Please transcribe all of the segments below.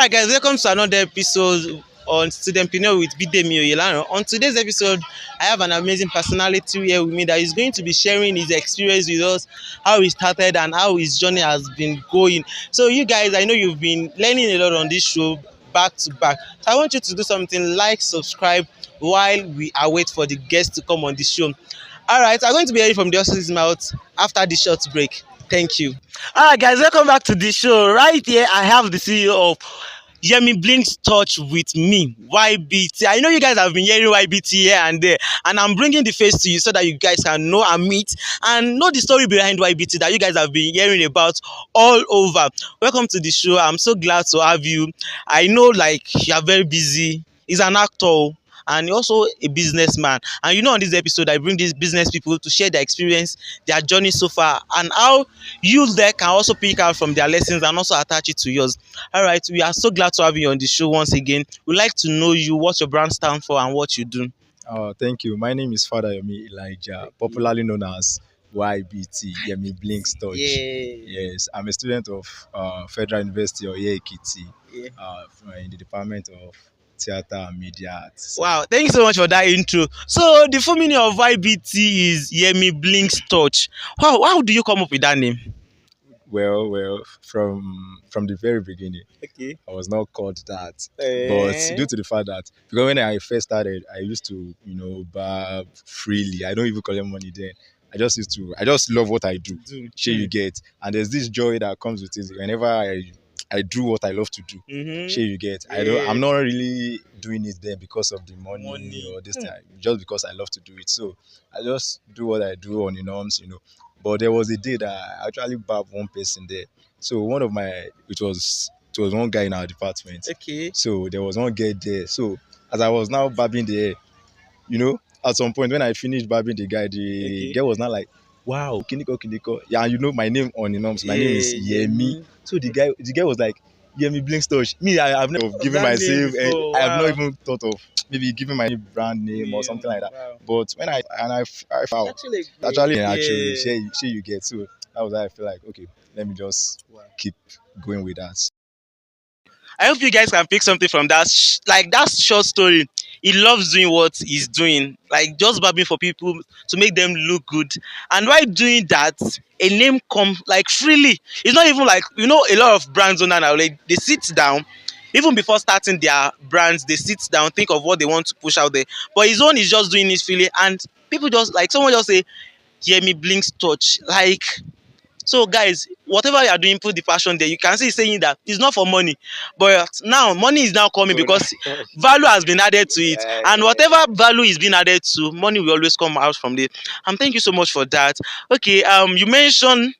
Alright guys, welcome to another episode on Studentpreneur with Bidemi Oyelaran. On today's episode, I have an amazing personality here with me that is going to be sharing his experience with us, how he started and how his journey has been going. So you guys, I know you've been learning a lot on this show back to back. So I want you to do something like subscribe while we await for the guests to come on the show. Alright, I'm going to be hearing from the horse's mouth after this short break. Thank you. Alright guys, welcome back to the show. Right here, I have the CEO of YemmyBlinkzTouch with me, YBT. I know you guys have been hearing YBT here and there, and I'm bringing the face to you so that you guys can know and meet and know the story behind YBT that you guys have been hearing about all over. Welcome to the show. I'm so glad to have you. I know like you are very busy. He's an actor and also a businessman, and you know on this episode I bring these business people to share their experience, their journey so far, and how you there can also pick out from their lessons and also attach it to yours. All right, we are so glad to have you on the show once again. We'd like to know you, what your brand stands for and what you do. Thank you. My name is Father Yomi Elijah, popularly known as YBT, YemmyBlinkzTouch. Yes, I'm a student of Federal University of Ekiti, in the Department of Theatre and Media Arts. Wow, thank you so much for that intro. So the full meaning of YBT is YemmyBlinkzTouch. How do you come up with that name? Well, from the very beginning, Okay. I was not called that, but due to the fact that because when I first started, I used to, barb freely. I don't even collect money then. I just love what I do. Sure you get, and there's this joy that comes with it whenever I do what I love to do. Sure you get. I'm not really doing it then because of the money or this thing, just because I love to do it. So I just do what I do on the norms. But there was a day that I actually barbed one person there. So it was one guy in our department. Okay. So there was one girl there. So as I was now barbing the hair, at some point when I finished barbing the guy, the girl was not like, wow, Kiniko. Yeah, and my name on the norms. My name is Yemmy. So the guy was like, YemmyBlinkzTouch. Me, I have never given myself, I have not even thought of maybe giving my brand name or something like that. Wow. But when I found actually, share you get. So that was how I feel like, okay, let me just keep going with that. I hope you guys can pick something from that, that short story. He loves doing what he's doing, like just barbing for people to make them look good. And while doing that, a name comes like freely. It's not even like, a lot of brands on now, like they sit down, even before starting their brands, they sit down, think of what they want to push out there. But his own is just doing it freely, and people just like someone just say, YemmyBlinkzTouch, like. So guys, whatever you are doing, put the passion there. You can see saying that it's not for money, but now money is now coming because value has been added to it, and whatever value is being added to, money will always come out from it. Thank you so much for that. Okay, you mentioned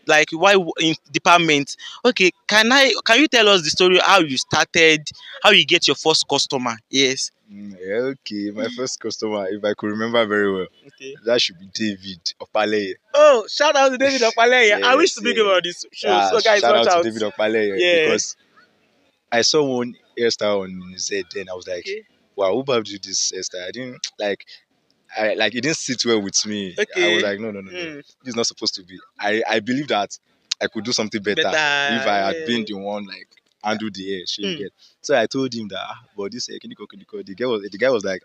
like why in department. Okay, can you tell us the story how you started, how you get your first customer? Yes. Okay, my first customer, if I could remember very well, that should be David Opaleye. Oh, shout out to David Opaleye. Yes, I wish to bring him on this show. So guys, shout watch out out to David Opaleye because I saw one hairstyle on Z. Then I was like, wow, who barbed you this hairstyle? I didn't it didn't sit well with me. I was like, no, this is not supposed to be. I believe that I could do something better if I had been the one like handle the hair. Get. So I told him that, but this Kiniko. The guy was like,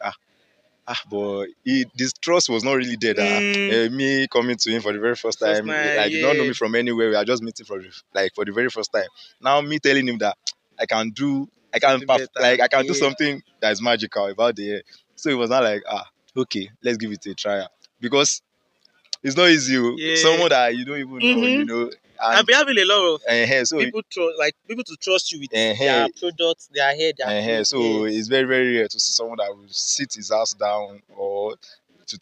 but this trust was not really there. Me coming to him for the very first time, he did not know me from anywhere. We are just meeting for the very first time. Now me telling him that I can do something that is magical about the hair. So it was not like, okay, let's give it a try, because it's not easy. Someone that you don't even know, and be having a lot of so people to trust you with their products, their hair, their clothes. So it's very, very rare to see someone that will sit his ass down or to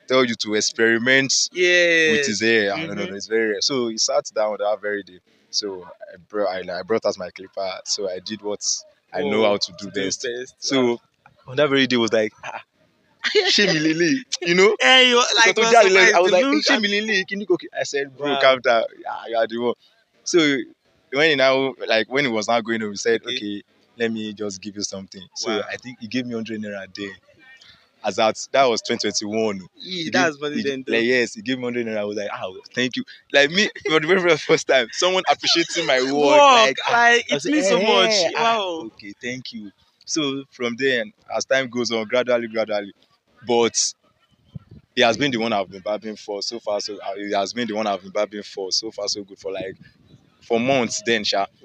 tell you to experiment with his hair. No, it's very rare. So he sat down that very day. So I brought out my clipper. So I did what I know how to do best. So on that very day was like, Shemi Lily, Hey, you I was like, Shemi Lily, I said, bro, calm down. You are the one. So when he was now going home, he said, okay, let me just give you something. So I think he gave me 100 naira a day. as that was 2021. That's money then. Like, yes, he gave me 100 naira. I was like, thank you. Like me, for the very first time, someone appreciating my work. Like it means so much. Wow. Okay, thank you. So from then, as time goes on, gradually, but he has been the one I've been barbering for so far. So he has been the one I've been barbering for so far, so good for like for months. Then,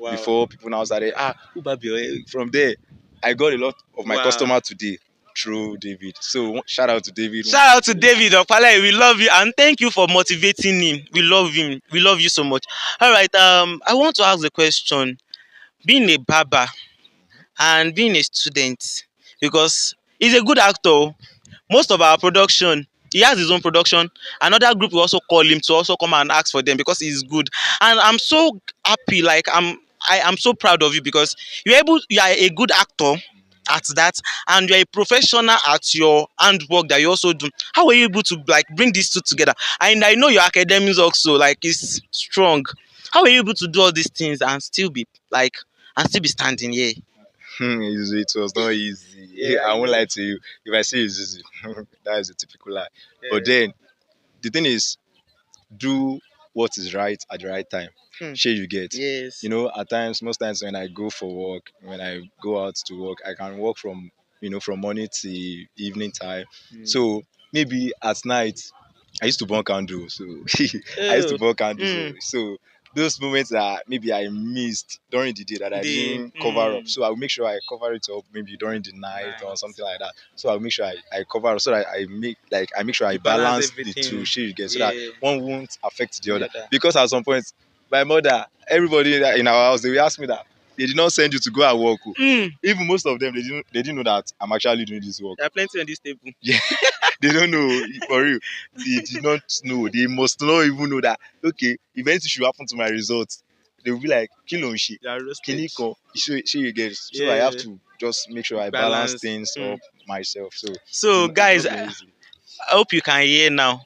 before people now started, who barber? From there, I got a lot of my customer today through David. So shout out to David. Shout out to David Opale. We love you and thank you for motivating him. We love him. We love you so much. All right. I want to ask the question: being a barber and being a student, because he's a good actor. Most of our production, he has his own production. Another group will also call him to also come and ask for them because he's good. And I'm so happy. Like I am so proud of you because you are a good actor at that, and you're a professional at your handwork that you also do. How were you able to like bring these two together? And I know your academics also like is strong. How were you able to do all these things and still be standing here? It was not easy. I won't lie to you. If I say it's easy, that is a typical lie. But then the thing is, do what is right at the right time. Sure, you get. Yes. You know, at times, most times when I go for work, when I go out to work, I can work from from morning to evening time. So maybe at night, I used to burn candles. So I used to burn candles. So those moments that maybe I missed during the day that I didn't cover up. So I'll make sure I cover it up maybe during the night or something like that. So I'll make sure I cover up so that I make sure I balance the two shades so that one won't affect the other. Because at some point, my mother, everybody in our house, they will ask me that they did not send you to go and work. Even most of them, they didn't know that I'm actually doing this work. There are plenty on this table. Yeah. They don't know, for real. They did not know. They must not even know that, okay, if anything should happen to my results, they will be like, kill on shit. Can you come? You get. So I have to just make sure I balance things up myself. So guys, I hope you can hear now.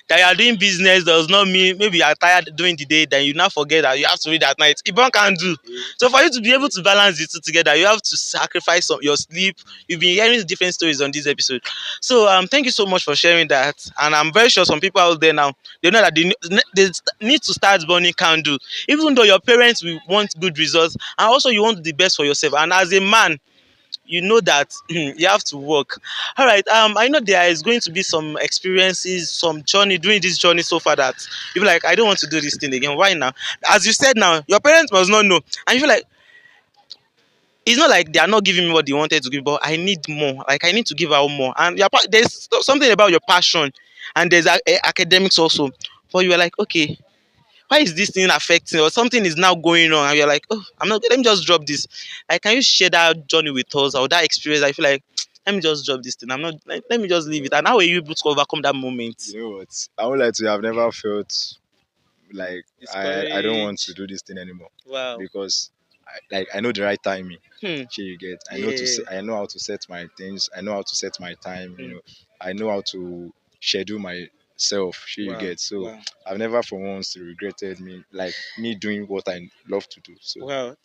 That you are doing business does not mean maybe you are tired during the day, then you now forget that you have to read at night. Ibon can do. So for you to be able to balance the two together, you have to sacrifice your sleep. You've been hearing different stories on this episode. So thank you so much for sharing that. And I'm very sure some people out there now, they know that they need to start burning candle. Even though your parents will want good results, and also you want the best for yourself. And as a man, you know that you have to work. All right. I know there is going to be some experiences, some journey during this journey so far that you feel like I don't want to do this thing again. Why now? As you said now, your parents must not know, and you feel like it's not like they are not giving me what they wanted to give, but I need more. Like I need to give out more. And there's something about your passion, and there's academics also. But you are like, okay, why is this thing affecting, or something is now going on and you're like, oh, I'm not, let me just drop this. Like, can you share that journey with us or that experience? I feel like, let me just drop this thing. I'm not, let me just leave it. And how were you able to overcome that moment? You know what? I would like to. I've never felt like I don't want to do this thing anymore. Wow. Because I know the right timing. You get. I know Yeah. I know how to set my things. I know how to set my time. You know. I know how to schedule myself. You Wow. get. So Wow. I've never for once regretted me doing what I love to do. So Wow.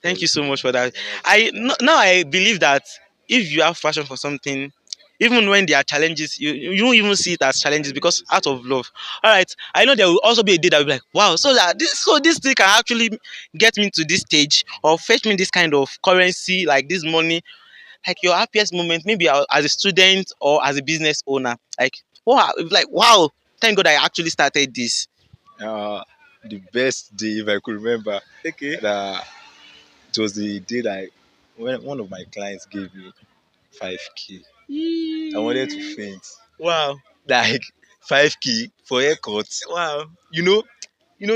Thank you so much for that. Now I believe that if you have passion for something, even when there are challenges, you won't even see it as challenges because out of love. All right. I know there will also be a day that will be like, wow, so this thing can actually get me to this stage or fetch me this kind of currency, like this money. Like your happiest moment, maybe as a student or as a business owner. Like wow, thank God I actually started this. the best day, if I could remember, Okay. that it was the day that when one of my clients gave me 5K. I wanted to faint. Wow. Like 5K for haircuts. Wow. You know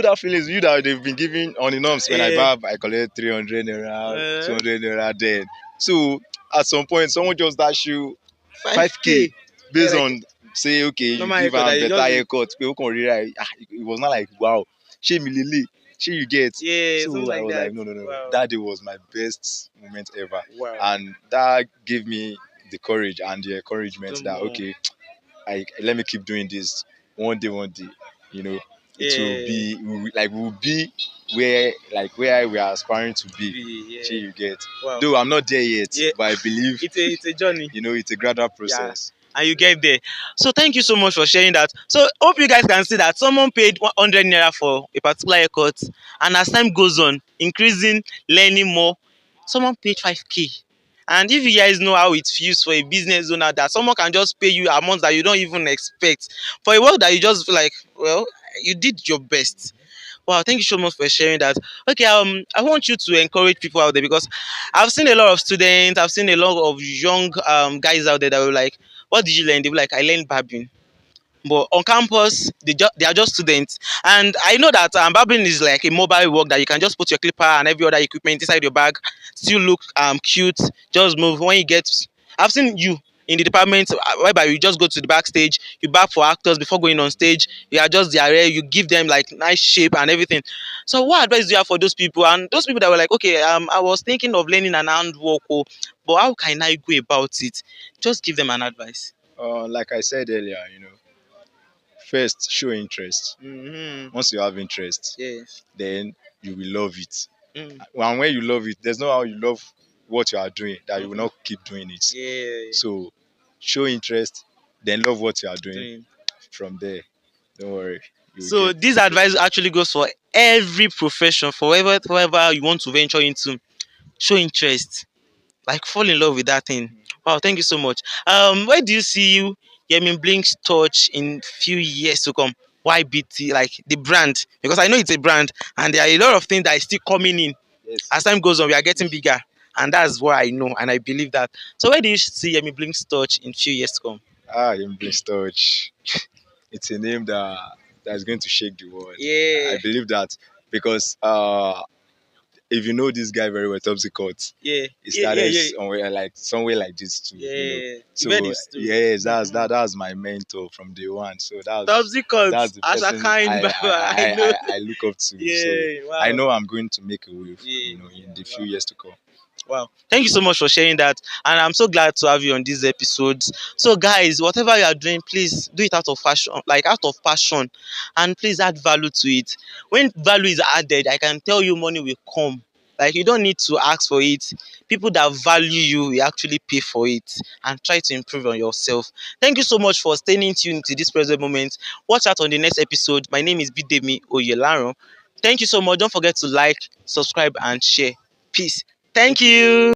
that feeling you that they've been giving on the norms when I collect 300 naira, 200 naira then. So at some point someone just dash you 5K based on say okay you give am better haircut. It was not like wow. She me lily. You get. Yeah, so like I was that. like no. Wow. That day was my best moment ever. Wow. And that gave me the courage and the encouragement that okay, let me keep doing this. One day, you know, it will be we'll be where we are aspiring to be. You get. Wow. Though I'm not there yet, but I believe it's a journey. You know, it's a gradual process. and you get there. So thank you so much for sharing that. So hope you guys can see that someone paid 100 naira for a particular haircut, and as time goes on, increasing, learning more, someone paid 5K. And if you guys know how it feels for a business owner that someone can just pay you amounts that you don't even expect for a work that you just feel like, well, you did your best. Wow, thank you so much for sharing that. Okay, I want you to encourage people out there because I've seen a lot of students, I've seen a lot of young guys out there that were like, "What did you learn?" They were like, "I learned barbering." But on campus, they are just students, and I know that barbering is like a mobile work that you can just put your clipper and every other equipment inside your bag, still look cute, just move. When you get, I've seen you in the department whereby you just go to the backstage, you barb for actors before going on stage, you adjust their hair, you give them like nice shape and everything. So what advice do you have for those people, and those people that were like, okay, I was thinking of learning an handwork, oh, but how can I go about it? Just give them an advice. Like I said earlier, first show interest. Mm-hmm. Once you have interest, Yes. then you will love it. Mm. And when you love it, there's no how you love what you are doing that you will not keep doing it. Yeah. So show interest, then love what you are doing. Doing. From there, don't worry. You will So get this advice actually goes for every profession, for whatever you want to venture into. Show interest, like fall in love with that thing. Wow, thank you so much. Where do you see you, YemmyBlinkzTouch, in few years to come? YBT, like the brand, because I know it's a brand, and there are a lot of things that is still coming in. Yes. As time goes on, we are getting bigger, and that's what I know, and I believe that. So where do you see YemmyBlinkzTouch in few years to come? Embrace touch. It's a name that's going to shake the world. Yeah. I believe that because if you know this guy very well, Topsy Court, Yeah. he Yeah. started Yeah. somewhere like this too. Yeah. So You too. yes, that's my mentor from day one. So Topsy Court, that's the as a person kind barber, I know. I look up to. So Yeah. I Wow. know I'm going to make a wave, Yeah. in the few years to come. Wow. Thank you so much for sharing that. And I'm so glad to have you on these episodes. So, guys, whatever you are doing, please do it out of fashion, like out of passion, and please add value to it. When value is added, I can tell you money will come. Like, you don't need to ask for it. People that value you will actually pay for it and try to improve on yourself. Thank you so much for staying tuned to this present moment. Watch out on the next episode. My name is Bidemi Oyelaran. Thank you so much. Don't forget to like, subscribe, and share. Peace. Thank you.